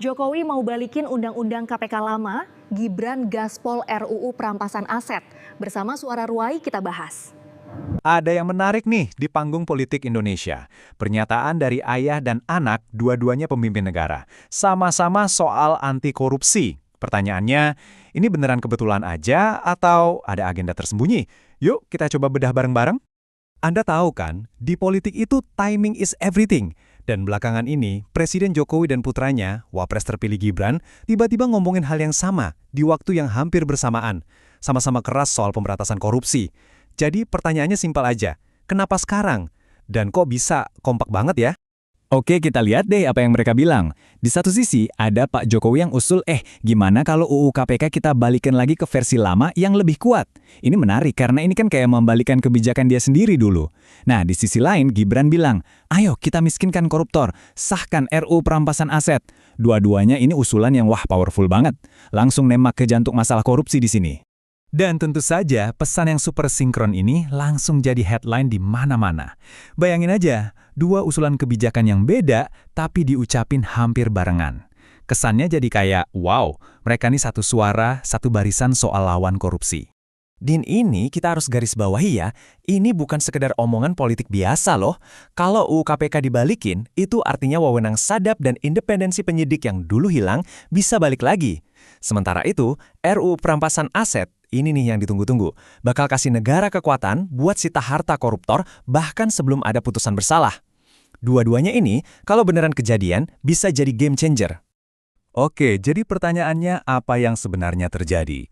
Jokowi mau balikin undang-undang KPK lama, Gibran gaspol RUU perampasan aset. Bersama Suara Ruai kita bahas. Ada yang menarik nih di panggung politik Indonesia. Pernyataan dari ayah dan anak, dua-duanya pemimpin negara. Sama-sama soal anti korupsi. Pertanyaannya, ini beneran kebetulan aja atau ada agenda tersembunyi? Yuk kita coba bedah bareng-bareng. Anda tahu kan, di politik itu timing is everything. Dan belakangan ini, Presiden Jokowi dan putranya, Wapres terpilih Gibran, tiba-tiba ngomongin hal yang sama di waktu yang hampir bersamaan. Sama-sama keras soal pemberantasan korupsi. Jadi pertanyaannya simpel aja, kenapa sekarang? Dan kok bisa kompak banget ya? Oke, kita lihat deh apa yang mereka bilang. Di satu sisi, ada Pak Jokowi yang usul, gimana kalau UU KPK kita balikin lagi ke versi lama yang lebih kuat? Ini menarik karena ini kan kayak membalikan kebijakan dia sendiri dulu. Nah, di sisi lain, Gibran bilang, ayo kita miskinkan koruptor, sahkan RUU perampasan aset. Dua-duanya ini usulan yang powerful banget. Langsung nembak ke jantung masalah korupsi di sini. Dan tentu saja, pesan yang super sinkron ini langsung jadi headline di mana-mana. Bayangin aja, dua usulan kebijakan yang beda, tapi diucapin hampir barengan. Kesannya jadi kayak, wow, mereka nih satu suara, satu barisan soal lawan korupsi. Din, ini kita harus garis bawahi ya, ini bukan sekedar omongan politik biasa loh. Kalau UU KPK dibalikin, itu artinya wewenang sadap dan independensi penyidik yang dulu hilang bisa balik lagi. Sementara itu, RUU perampasan aset, ini nih yang ditunggu-tunggu, bakal kasih negara kekuatan buat sita harta koruptor bahkan sebelum ada putusan bersalah. Dua-duanya ini, kalau beneran kejadian, bisa jadi game changer. Oke, jadi pertanyaannya apa yang sebenarnya terjadi?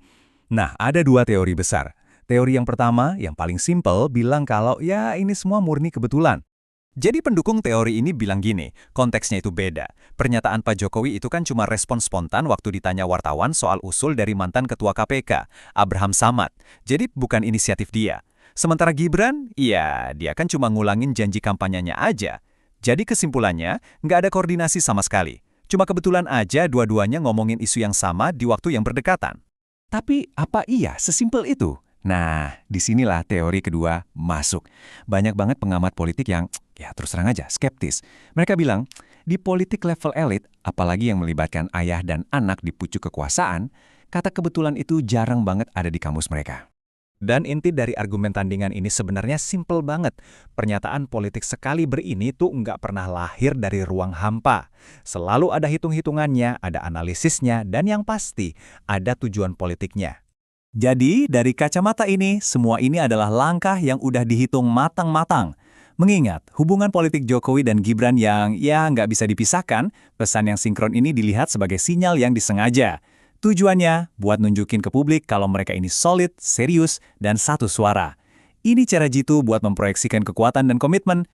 Nah, ada dua teori besar. Teori yang pertama, yang paling simpel, bilang kalau ya ini semua murni kebetulan. Jadi pendukung teori ini bilang gini, konteksnya itu beda. Pernyataan Pak Jokowi itu kan cuma respon spontan waktu ditanya wartawan soal usul dari mantan Ketua KPK, Abraham Samad. Jadi bukan inisiatif dia. Sementara Gibran, ya dia kan cuma ngulangin janji kampanyenya aja. Jadi kesimpulannya, nggak ada koordinasi sama sekali. Cuma kebetulan aja dua-duanya ngomongin isu yang sama di waktu yang berdekatan. Tapi apa iya sesimpel itu? Nah, disinilah teori kedua masuk. Banyak banget pengamat politik yang, ya terus terang aja, skeptis. Mereka bilang, di politik level elit, apalagi yang melibatkan ayah dan anak di pucuk kekuasaan, kata kebetulan itu jarang banget ada di kamus mereka. Dan inti dari argumen tandingan ini sebenarnya simpel banget. Pernyataan politik sekali ini tuh nggak pernah lahir dari ruang hampa. Selalu ada hitung-hitungannya, ada analisisnya, dan yang pasti, ada tujuan politiknya. Jadi, dari kacamata ini, semua ini adalah langkah yang udah dihitung matang-matang. Mengingat hubungan politik Jokowi dan Gibran yang nggak bisa dipisahkan, pesan yang sinkron ini dilihat sebagai sinyal yang disengaja. Tujuannya buat nunjukin ke publik kalau mereka ini solid, serius, dan satu suara. Ini cara jitu buat memproyeksikan kekuatan dan komitmen.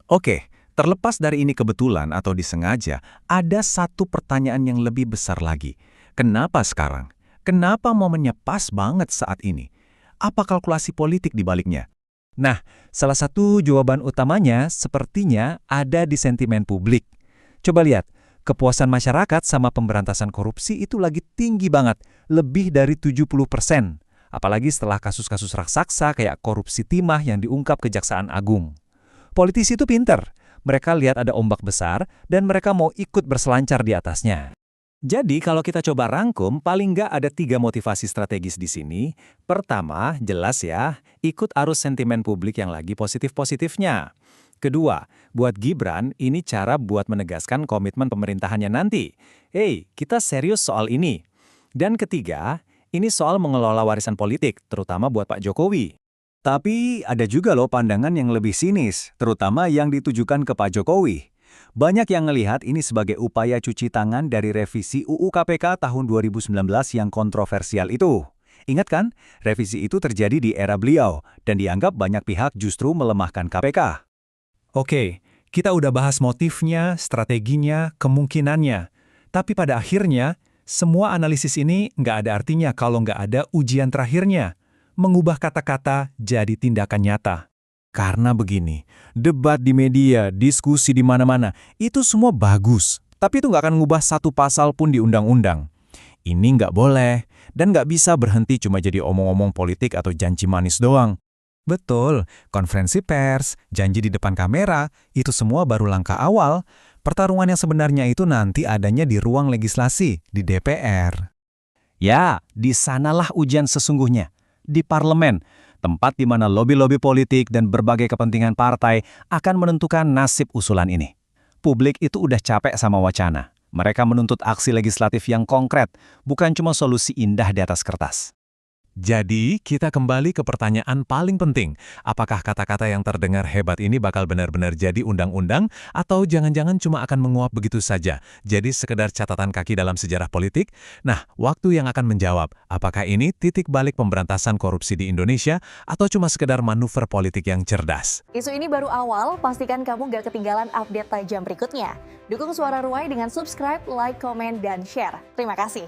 Oke, terlepas dari ini kebetulan atau disengaja, ada satu pertanyaan yang lebih besar lagi. Kenapa sekarang? Kenapa momennya pas banget saat ini? Apa kalkulasi politik di baliknya? Nah, salah satu jawaban utamanya sepertinya ada di sentimen publik. Coba lihat, kepuasan masyarakat sama pemberantasan korupsi itu lagi tinggi banget, lebih dari 70%. Apalagi setelah kasus-kasus raksasa kayak korupsi timah yang diungkap Kejaksaan Agung. Politisi itu pinter, mereka lihat ada ombak besar dan mereka mau ikut berselancar di atasnya. Jadi kalau kita coba rangkum, paling nggak ada 3 motivasi strategis di sini. Pertama, jelas ya, ikut arus sentimen publik yang lagi positif-positifnya. Kedua, buat Gibran, ini cara buat menegaskan komitmen pemerintahannya nanti. Kita serius soal ini. Dan ketiga, ini soal mengelola warisan politik, terutama buat Pak Jokowi. Tapi ada juga loh pandangan yang lebih sinis, terutama yang ditujukan ke Pak Jokowi. Banyak yang ngelihat ini sebagai upaya cuci tangan dari revisi UU KPK tahun 2019 yang kontroversial itu. Ingat kan, revisi itu terjadi di era beliau, dan dianggap banyak pihak justru melemahkan KPK. Oke, kita udah bahas motifnya, strateginya, kemungkinannya. Tapi pada akhirnya, semua analisis ini nggak ada artinya kalau nggak ada ujian terakhirnya. Mengubah kata-kata jadi tindakan nyata. Karena begini, debat di media, diskusi di mana-mana, itu semua bagus. Tapi itu nggak akan ngubah satu pasal pun di undang-undang. Ini nggak boleh, dan nggak bisa berhenti cuma jadi omong-omong politik atau janji manis doang. Betul, konferensi pers, janji di depan kamera, itu semua baru langkah awal. Pertarungan yang sebenarnya itu nanti adanya di ruang legislasi, di DPR. Ya, di sanalah ujian sesungguhnya. Di parlemen, tempat di mana lobi-lobi politik dan berbagai kepentingan partai akan menentukan nasib usulan ini. Publik itu udah capek sama wacana. Mereka menuntut aksi legislatif yang konkret, bukan cuma solusi indah di atas kertas. Jadi, kita kembali ke pertanyaan paling penting. Apakah kata-kata yang terdengar hebat ini bakal benar-benar jadi undang-undang, atau jangan-jangan cuma akan menguap begitu saja, jadi sekedar catatan kaki dalam sejarah politik? Nah, waktu yang akan menjawab, apakah ini titik balik pemberantasan korupsi di Indonesia, atau cuma sekedar manuver politik yang cerdas? Isu ini baru awal, pastikan kamu gak ketinggalan update tajam berikutnya. Dukung Suara Ruai dengan subscribe, like, komen, dan share. Terima kasih.